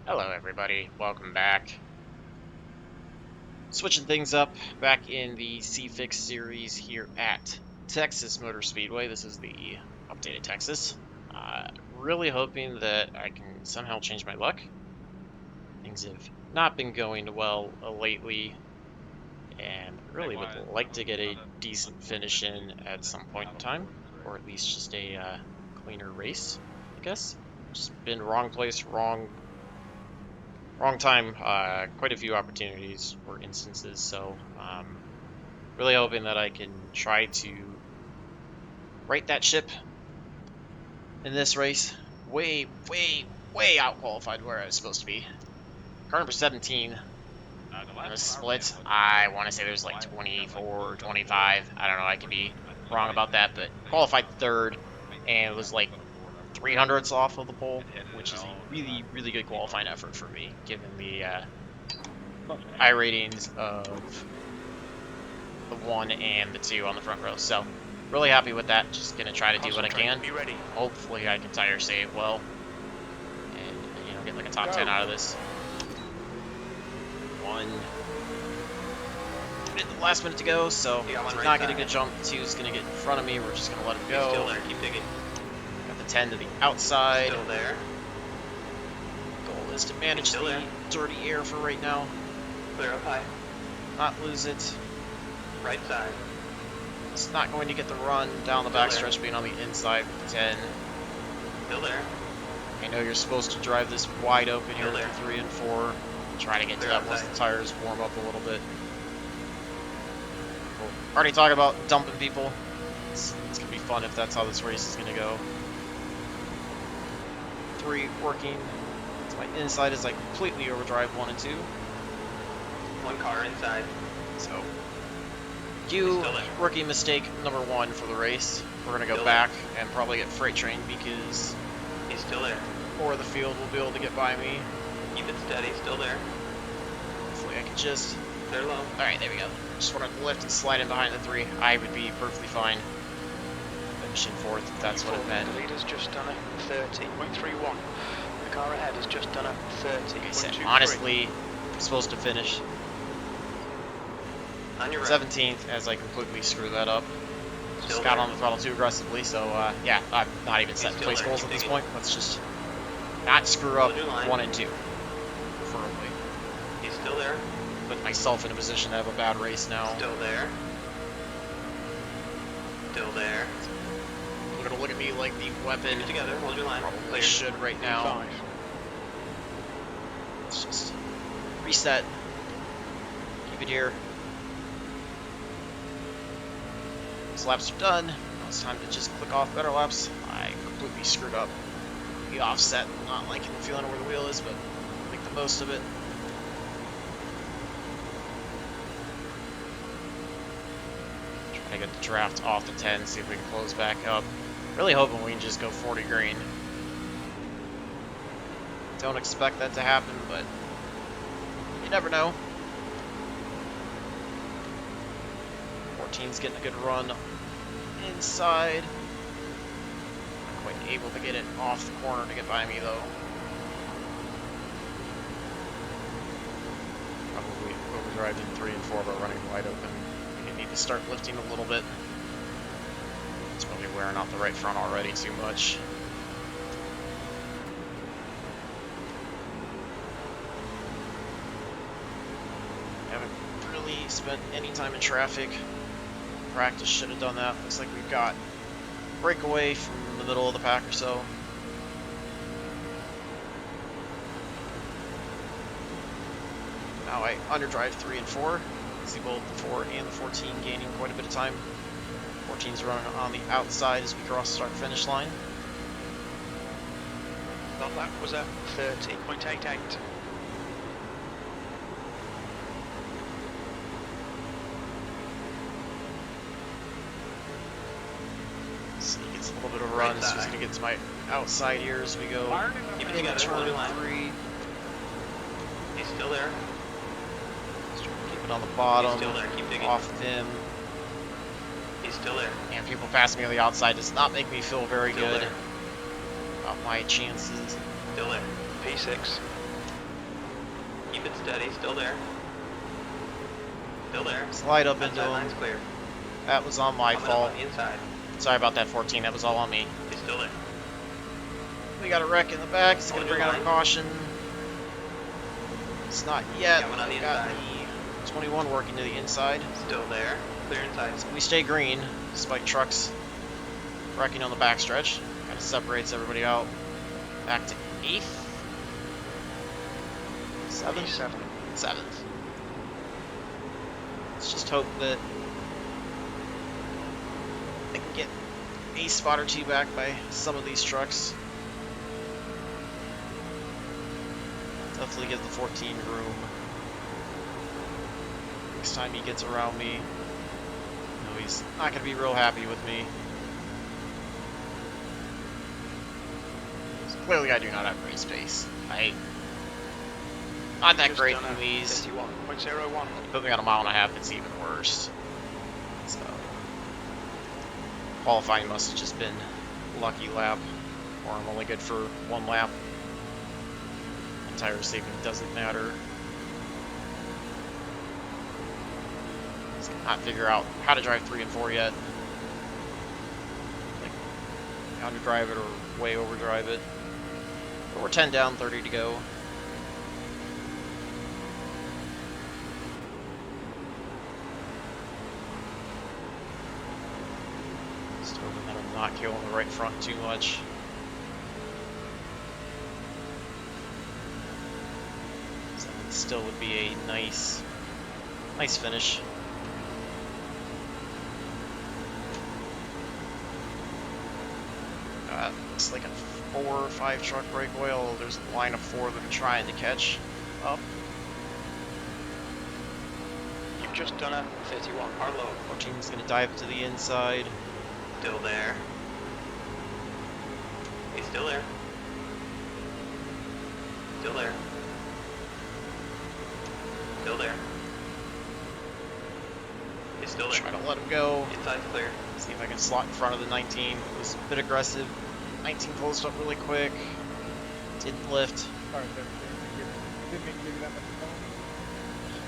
Hello everybody, welcome back. Switching things up, back in the C-Fix series here at Texas Motor Speedway. This is the updated Texas. Really hoping that I can somehow change my luck. Things have not been going well lately, and really would like to get a decent finish in at some point in time, or at least just a cleaner race, I guess. Just been wrong place, wrong time, quite a few opportunities or instances, so really hoping that I can try to right that ship in this race. Way out qualified where I was supposed to be. Car number 17 in the split. I want to say there's like 24 or 25. I don't know, I could be wrong about that, but qualified third, and it was like 300ths off of the pole, which is a really good qualifying effort for me, given the I ratings of the 1 and the 2 on the front row. So really happy with that. Just gonna try to do what I can. Be ready. Hopefully I can tire save well and get like a top 10 out of this. 1 minute, the last minute to go, so did not get a good jump. 2 is gonna get in front of me. We're just gonna let him go. Still there. Keep digging. Got the 10 to the outside. Still there. Goal is to manage the dirty air for right now. Clear up high. Not lose it. Right side. It's not going to get the run down the backstretch, being on the inside with the 10. Still there. I know you're supposed to drive this wide open here there. for 3 and 4. Try to get to that once the tires warm up a little bit. Cool. Already talking about dumping people. It's going to be fun if that's how this race is going to go. 3 working. So my inside is like completely overdrive 1 and 2. 1 car inside. So, rookie mistake number 1 for the race. We're going to go back and probably get freight train because he's still there. Or the field will be able to get by me. Keep it steady, still there. Hopefully I can just... They're low. Alright, there we go. Just want to lift and slide in behind the 3. I would be perfectly fine finishing 4th if that's what it meant. The leader's just done a 30.31. The car ahead has just done a 30.23. Honestly, I'm supposed to finish on your 17th as I completely screw that up. Just got on the throttle too aggressively, so yeah, I'm not even setting place goals at this point. Let's just not screw up 1 and 2, preferably. He's still there. Put myself in a position to have a bad race now. Still there. Still there. You're gonna look at me like the weapon. Keep together. Hold your line. Probably should right now. 5. Let's just reset. Keep it here. These laps are done. Now it's time to just click off better laps. I completely screwed up the offset. Not liking the feeling of where the wheel is, but make the most of it. Try to get the draft off the 10, see if we can close back up. Really hoping we can just go 40 green. Don't expect that to happen, but you never know. 14's getting a good run inside. Not quite able to get it off the corner to get by me though. Probably overdriving 3 and 4, but running wide open. You need to start lifting a little bit. It's probably wearing out the right front already too much. Haven't really spent any time in traffic. Practice should have done that. Looks like we've got breakaway from the middle of the pack or so. Now I underdrive 3 and 4. See both the 4 and the 14 gaining quite a bit of time. 14's running on the outside as we cross the start-finish line. Well, that was a 30.88. So he gets a little bit of a run, so he's going to get to my outside here as we go into turn 3. He's still there. Keep it on the bottom, He's still there. Keep digging. off of him. He's still there. And people passing me on the outside does not make me feel very Still good there. about my chances. Still there. P6. Keep it steady. Still there. Still there. Slide up into Outside him. line's clear. That was on my Coming up fault. on the inside. Sorry about that, 14. That was all on me. He's still there. We got a wreck in the back. He's going to On bring your out a line. caution. It's not yet. Coming on the We got inside. the 21 working to the inside. Still there. Clear inside. We stay green despite trucks wrecking on the backstretch. Kind of separates everybody out. Back to 8th. 7th. 7th. Let's just hope that I can get a spot or two back by some of these trucks. Hopefully give the 14 room. Next time he gets around me, no, he's not going to be real happy with me. So clearly I do not have race pace. Not that great in these. 51.01. Put me on a mile and a half, it's even worse. So qualifying must have just been lucky lap, or I'm only good for 1 lap. Tire saving doesn't matter. Just cannot figure out how to drive 3 and 4 yet. Like how to drive it or way overdrive it. But we're 10 down, 30 to go. Just hoping that I'm not killing the right front too much. Still would be a nice finish. Looks like a 4 or 5 truck brake oil. There's a line of 4 that I'm trying to catch up. You've just done a 31. Hard low. 14's gonna dive to the inside. Still there. He's still there. Still there. Still there. He's still there. Try to let him go. Inside's clear. See if I can slot in front of the 19. It was a bit aggressive. 19 closed up really quick. Didn't lift.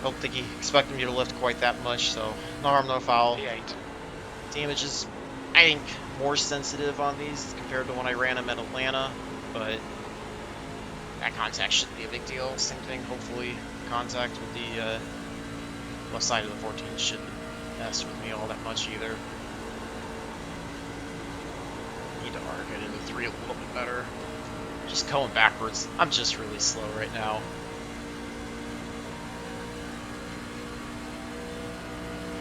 Don't think he expected me to lift quite that much, so no harm, no foul. 58. Damage is, I think, more sensitive on these compared to when I ran them at Atlanta, but that contact shouldn't be a big deal. Same thing, hopefully, contact with the left side of the 14 shouldn't mess with me all that much either. Need to arc it into 3 a little bit better. Just going backwards. I'm just really slow right now.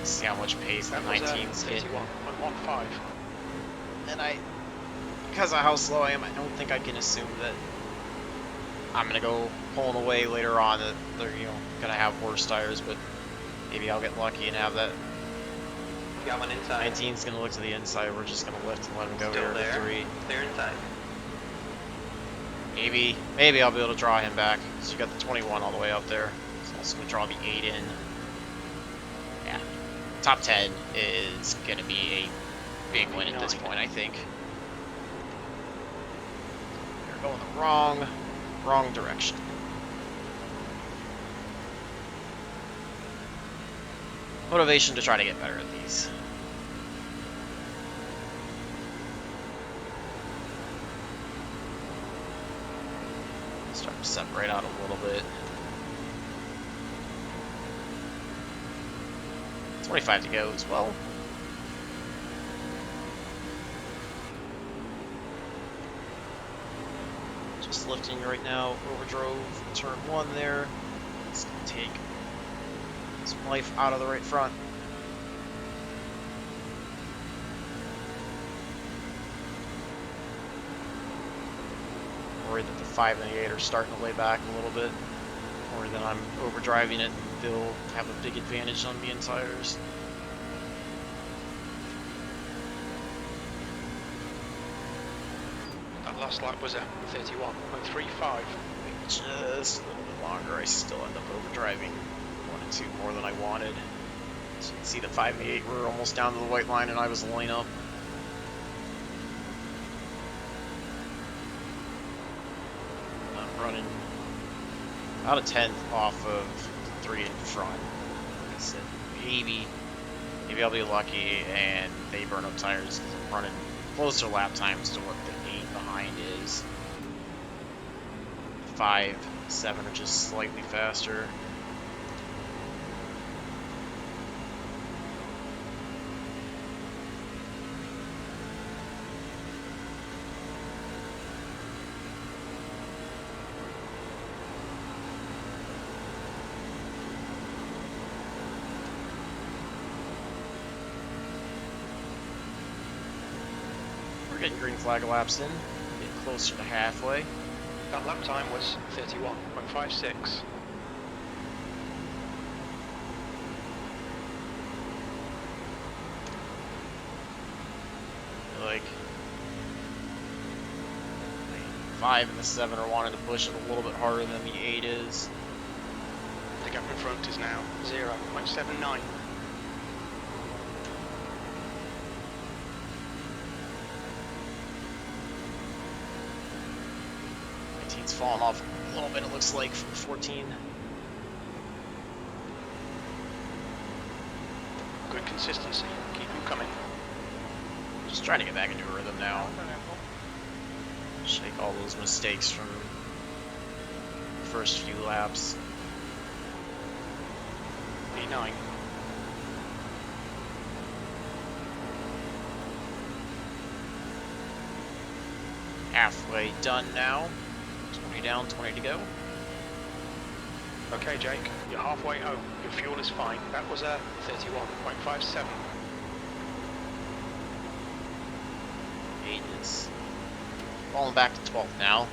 See how much pace the 19's getting. 31.15. And because of how slow I am, I don't think I can assume that I'm gonna go pulling away later on that they're, gonna have worse tires, but maybe I'll get lucky and have that. You got one inside. 19's gonna look to the inside. We're just gonna lift and let him go Still here there. to 3. Clear inside. Maybe I'll be able to draw him back. So you got the 21 all the way up there. So I'm also gonna draw the 8 in. Yeah, top 10 is gonna be a big win at this point, I think. They're going the wrong direction. Motivation to try to get better at these. Start to separate out a little bit. 25 to go as well. Just lifting right now, overdrove, turn 1 there. It's gonna take some life out of the right front. Worried that the 5 and the 8 are starting to lay back a little bit. Worried that I'm overdriving it and they'll have a big advantage on me in tires. That last lap was a 31.35. Just a little bit longer, I still end up overdriving 1 and 2 more than I wanted. So you can see the 5 and the 8 were almost down to the white line and I was the lane up. I'm running about a tenth off of 3 in front. Like I said, maybe I'll be lucky and they burn up tires because I'm running closer lap times to what the 8 behind is. 5, 7 are just slightly faster. We're getting green flag laps in, getting closer to halfway. That lap time was 31.56. Like the 5 and the 7 are wanting to push it a little bit harder than the 8 is. The gap in front is now 0.79. 19's falling off a little bit, it looks like, from 14. Good consistency. Keep them coming. Just trying to get back into a rhythm now. Shake all those mistakes from the first few laps. P9. Halfway done now. 20 down, 20 to go. Okay, Jake, you're halfway home. Your fuel is fine. That was a 31.57. 8 is falling back to 12th now.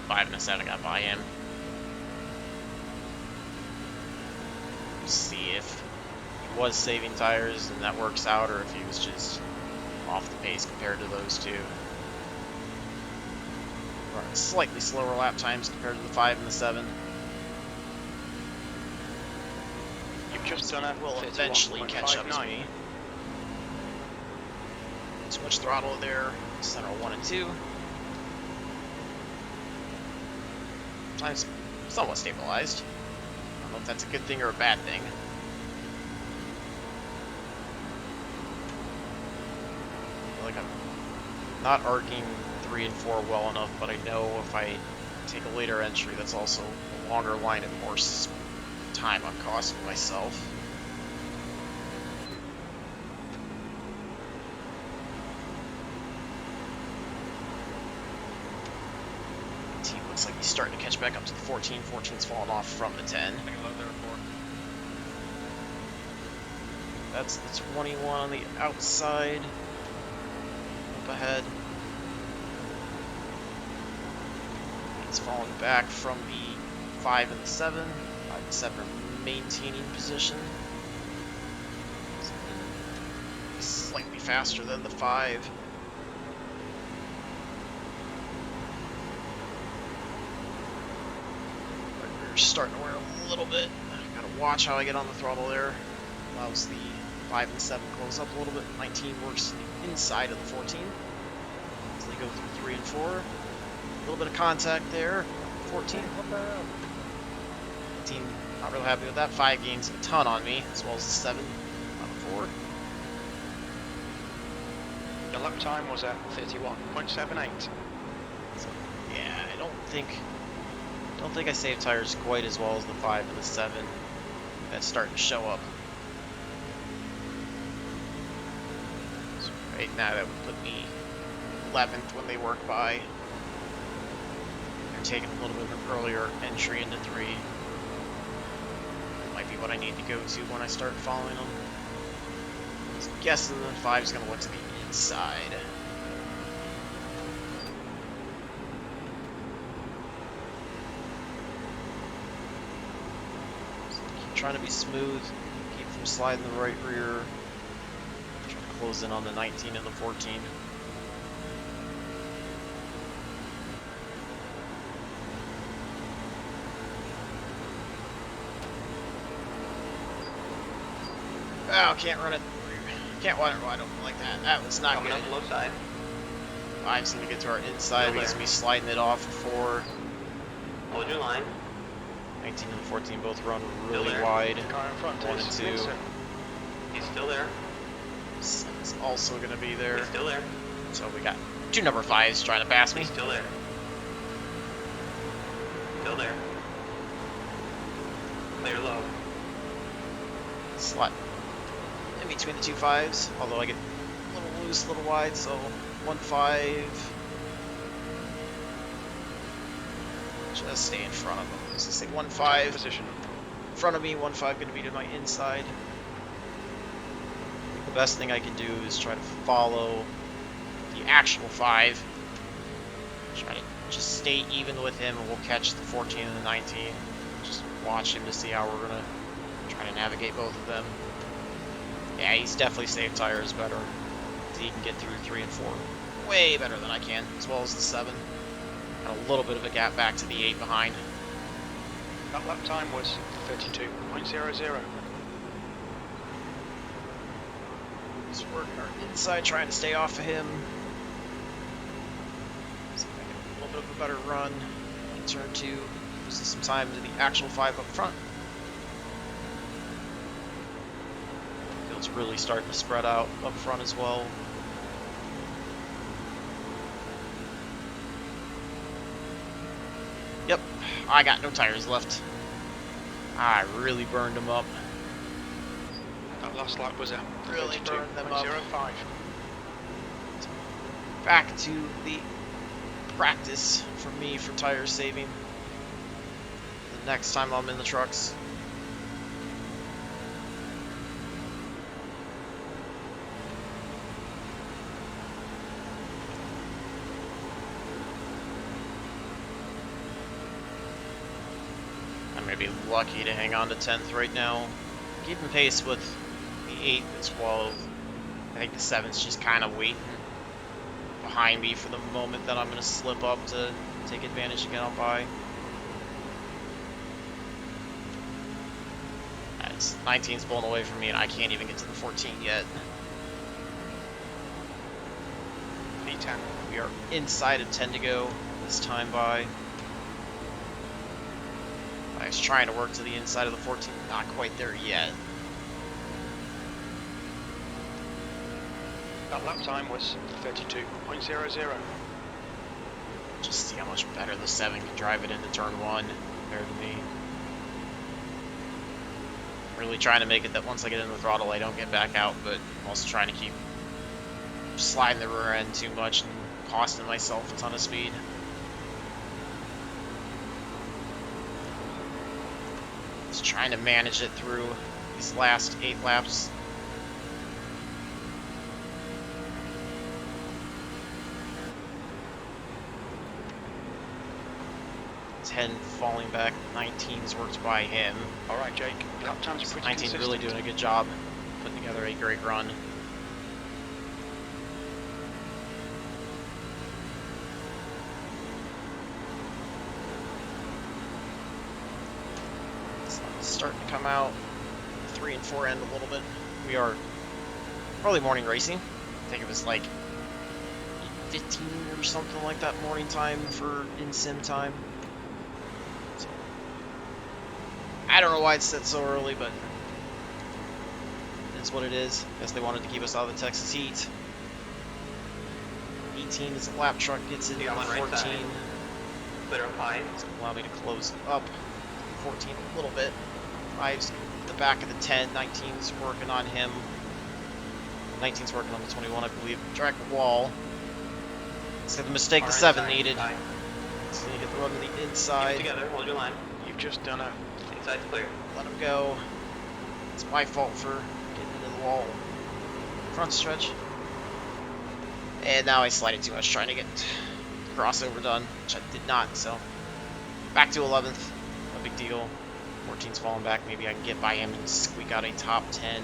5 and a 7 got by him. See if he was saving tires and that works out, or if he was just off the pace compared to those two. Running slightly slower lap times compared to the 5 and the 7. You've just done a Will eventually catch up to 31.59. me. Switch throttle there, center 1 and 2. Times somewhat stabilized. I don't know if that's a good thing or a bad thing. I feel like I'm not arcing 3 and 4 well enough, but I know if I take a later entry that's also a longer line and more time I'm costing myself. Team looks like he's starting to catch back up to the 14. 14's falling off from the 10. That's the 21 on the outside. Up ahead. It's falling back from the 5 and the 7. 5 and 7 are maintaining position. Slightly faster than the 5. We're starting to wear a little bit. Gotta watch how I get on the throttle there. Allows the 5 and 7 close up a little bit. 19 works to the inside of the 14. As they go through 3 and 4. A little bit of contact there. 14. 18, not real happy with that. 5 gains a ton on me, as well as the 7 on the 4. The lap time was at 31.78. So, yeah, I don't think I saved tires quite as well as the 5 and the 7. That's starting to show up. So right now that would put me 11th when they work by. They're taking a little bit of an earlier entry into 3. Might be what I need to go to when I start following them. So I'm guessing the 5 is going to look to the inside. So keep trying to be smooth, keep from sliding the right rear. Try to close in on the 19 and the 14. Oh, can't run it. Can't run it wide open like that. That was not Coming good. up low side. 5's going to get to our inside Still because there. me sliding it off 4. Hold your line. 19 and 14 both run Still really there. wide. Car in front 1 is and 2. Vincent. He's still there. It's also going to be there. He's still there. So we got 2 number 5s trying to pass me. He's still there. Still there. Clear low. Slot in between the 2 5s, although I get a little loose, a little wide, so 1 5. Just stay in front of them. So say 1 5 position. in front of me, 1 5 going to be to my inside. The best thing I can do is try to follow the actual 5. Try to just stay even with him, and we'll catch the 14 and the 19. Just watch him to see how we're gonna try to navigate both of them. Yeah, he's definitely saved tires better. He can get through 3 and 4 way better than I can, as well as the 7. Got a little bit of a gap back to the 8 behind. That lap time was 32.00. Just working our inside, trying to stay off of him. See if I get a little bit of a better run in turn 2. Losing some time to the actual 5 up front. Field's really starting to spread out up front as well. Yep, I got no tires left. I really burned them up. That last lap was a Really burned them up. 32.05. Back to the practice for me for tire saving. The next time I'm in the trucks. I'm going to be lucky to hang on to 10th right now. Keeping pace with the 8 and 12. I think the 7's just kind of waiting behind me for the moment that I'm going to slip up to take advantage and get on by. 19's pulling away from me, and I can't even get to the 14 yet. P10. We are inside of 10 to go this time by. I was trying to work to the inside of the 14, not quite there yet. That lap time was 32.00. Just see how much better the 7 can drive it into turn 1 compared to me. Really trying to make it that once I get in the throttle I don't get back out, but I'm also trying to keep sliding the rear end too much and costing myself a ton of speed. Just trying to manage it through these last 8 laps. Falling back, 19's worked by him. All right, Jake. Lap time's pretty 19's consistent. really doing a good job putting together a great run. It's starting to come out 3 and 4 end a little bit. We are early morning racing. I think it was like 15 or something like that morning time for in-sim time. I don't know why it's set so early, but it's what it is. I guess they wanted to keep us out of the Texas heat. 18 as the lap truck gets into the 14. Clear up high. It's going to allow me to close up 14 a little bit. 5's at the back of the 10. 19's working on him. 19's working on the 21, I believe. Track the wall. So the mistake the 7 needed. So you get the run to the inside. Keep it together. Hold your line. You've just done a Inside's clear. Let him go. It's my fault for getting into the wall. Front stretch. And now I slided too much trying to get the crossover done, which I did not, so. Back to 11th. No big deal. 14's falling back. Maybe I can get by him and squeak out a top 10.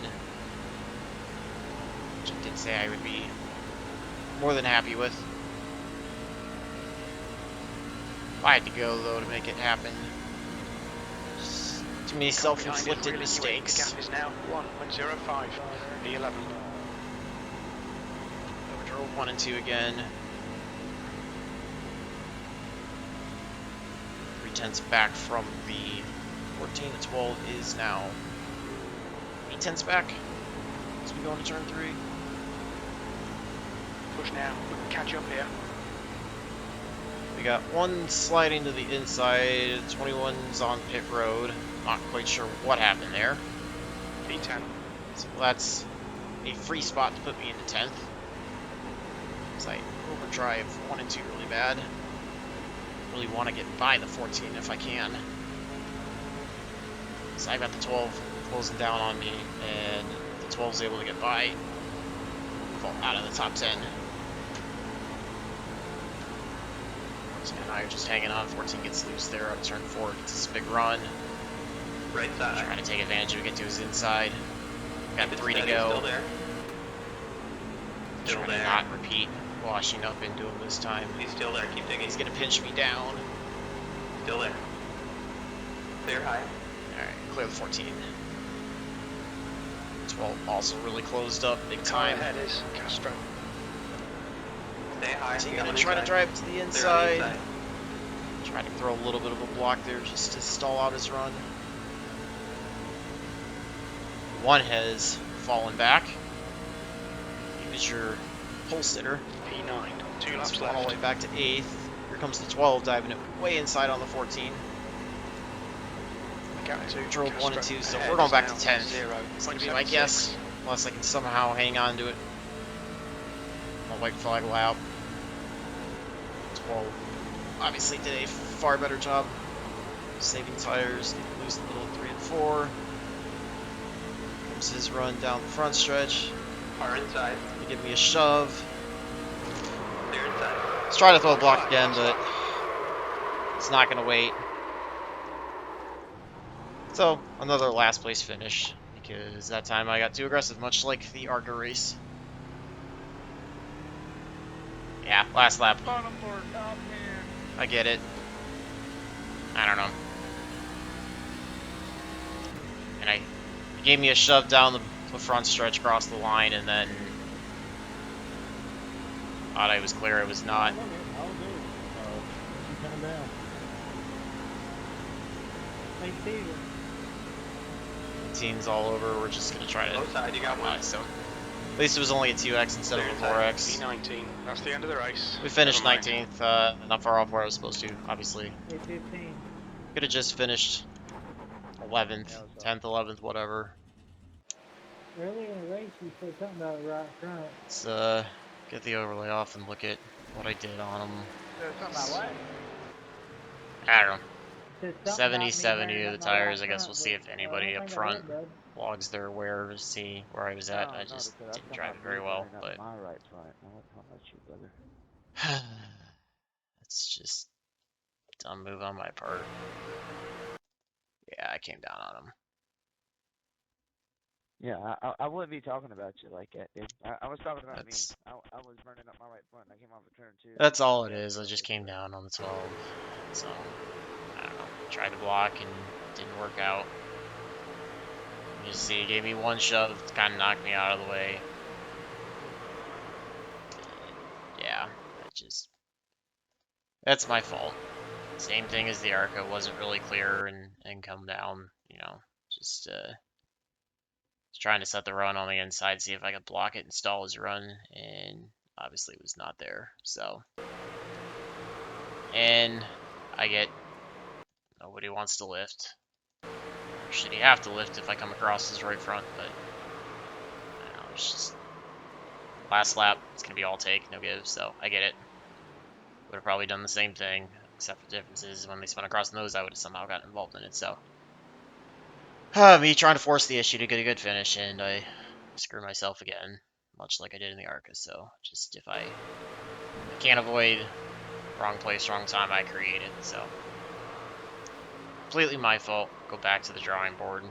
Which I did say I would be more than happy with. If I had to go, though, to make it happen. Too many self-inflicted mistakes. The gap is now 1.05. B11. Overdrove 1 and 2 again. 3/10 back from the 14. The 12 is now 8 tenths back as we go into turn 3. Push now. We can catch up here. We got one sliding to the inside. 21's on pit road. Not quite sure what happened there. P10. So that's a free spot to put me into 10th. Because I overdrive 1 and 2 really bad. Really want to get by the 14 if I can. So I got the 12 closing down on me, and the 12 is able to get by. Fall out of the top 10. So now you're just hanging on. 14 gets loose there on turn 4. Gets this big run. Right side. Trying to take advantage of it, get to his inside. Got 3 to Steady, go. Still there. Still Trying there. to not repeat washing up into him this time. He's still there. Keep digging. He's gonna pinch me down. Still there. Clear high. Alright, clear the 14. 12 also really closed up big Car time. ahead is Castro. Stay high. So You you're got gonna on try to inside. drive to the Clear on the inside. inside. Try to throw a little bit of a block there just to stall out his run. One has fallen back. He was your pole sitter. P9. 2 laps It's all the way left. back to 8th. Here comes the 12 diving it way inside on the 14. Gap 2. Drove 1 and Castro 2, so ahead we're going is back now to 10th. 0. It's going to be my guess, unless I can somehow hang on to it. A white flag lap. 12. Obviously did a far better job saving tires, getting loose in the middle of 3 and 4. Comes his run down the front stretch. Car inside. He give me a shove. Clear inside. Let's try to throw a block again, but it's not going to wait. So, another last place finish, because that time I got too aggressive, much like the ARCA race. Yeah, last lap. I get it. I don't know. And he gave me a shove down the front stretch across the line, and then thought I was clear. It was not. I'll do it. You coming down? Hey, Steve. 18's all over. We're just gonna try to. Low side. You got one. So at least it was only a 2x instead of a 4x. P19. That's the end of the race. We finished Never mind. 19th. Not far off where I was supposed to. Obviously, Hey, 15. could have just finished 11th, 10th, 11th, whatever. Earlier in the race, you said something about right front. Let's get the overlay off and look at what I did on them. Something about what? I don't know. You said something about me 70 wearing of the something about tires. I right guess front, we'll see but if anybody I don't up think I front did, bud. logs their wear to see where I was at. I just didn't drive it very well, but my right front. How about you, brother? it's just a dumb move on my part. Yeah, I came down on him. Yeah, I wouldn't be talking about you like that, dude. I was talking about That's- me. I was burning up my right front. I came off of turn 2. That's all it is. I just came down on the 12. So, I don't know. Tried to block and didn't work out. You see, he gave me one shove to kind of knock me out of the way. Yeah, that's my fault. Same thing as the ARCA, wasn't really clear and come down, just trying to set the run on the inside, see if I could block it and stall his run, and obviously it was not there. So, and I get nobody wants to lift. Or should he have to lift if I come across his right front? But I don't know, it's just last lap. It's gonna be all take, no give. So I get it. Would have probably done the same thing, except the difference is when they spun across the nose, I would have somehow gotten involved in it. So. Me trying to force the issue to get a good finish, and I screw myself again, much like I did in the ARCA. So just if I can't avoid wrong place, wrong time, I create it. So completely my fault. Go back to the drawing board,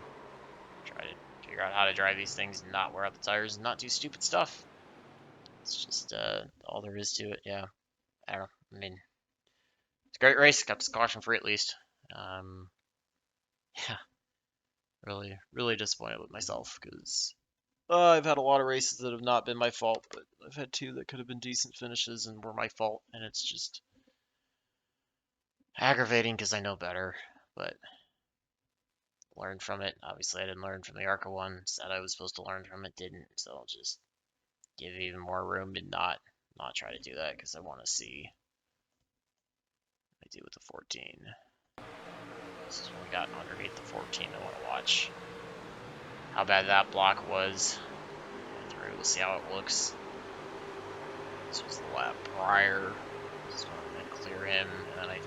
try to figure out how to drive these things and not wear out the tires and not do stupid stuff. It's just all there is to it. Yeah, I don't know. I mean, it's a great race. Got to caution free at least. Yeah. Really disappointed with myself because I've had a lot of races that have not been my fault, but I've had 2 that could have been decent finishes and were my fault, and it's just aggravating because I know better. But learn from it. Obviously, I didn't learn from the ARCA one. Said I was supposed to learn from it, didn't. So I'll just give even more room to not try to do that because I want to see what I do with the 14. This is what we got underneath the 14. I want to watch how bad that block was. Through, we'll see how it looks. This was the lap prior. This one I'm gonna clear him, and then I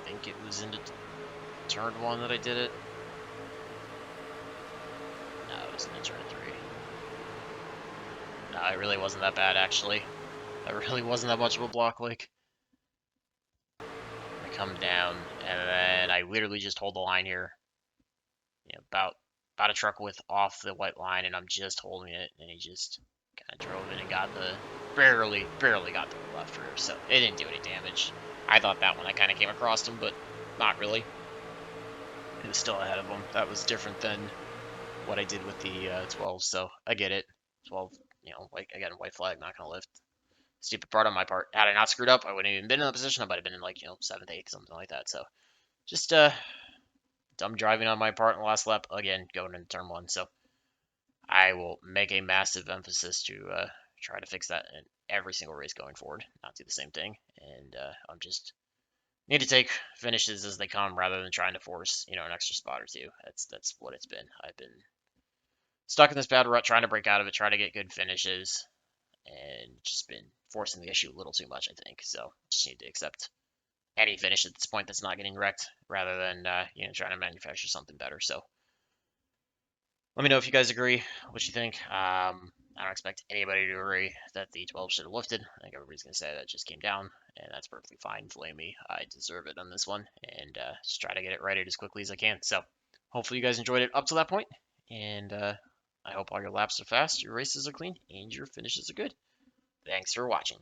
think it was into turn 1 that I did it. No, it was into turn 3. No, it really wasn't that bad actually. That really wasn't that much of a block like. I come down, and then I literally just hold the line here. You know, about a truck width off the white line, and I'm just holding it, and he just kind of drove in and got the barely got the left rear, so it didn't do any damage. I thought that one I kind of came across him, but not really. It was still ahead of him. That was different than what I did with the 12, so I get it. 12, you know, like again, white flag, not gonna lift. Stupid part on my part. Had I not screwed up, I wouldn't have even been in that position. I might have been in like, you know, 7th, 8th, something like that. So just dumb driving on my part in the last lap. Again, going into turn 1. So I will make a massive emphasis to try to fix that in every single race going forward. Not do the same thing. And I'm just need to take finishes as they come rather than trying to force, you know, an extra spot or two. That's what it's been. I've been stuck in this bad rut, trying to break out of it, try to get good finishes, and just been forcing the issue a little too much, I think. So just need to accept any finish at this point that's not getting wrecked rather than you know, trying to manufacture something better. So let me know if you guys agree, what you think. I don't expect anybody to agree that the 12 should have lifted. I think everybody's going to say that just came down, and that's perfectly fine. Flame me. I deserve it on this one, and just try to get it righted as quickly as I can. So hopefully you guys enjoyed it up to that point, and I hope all your laps are fast, your races are clean, and your finishes are good. Thanks for watching.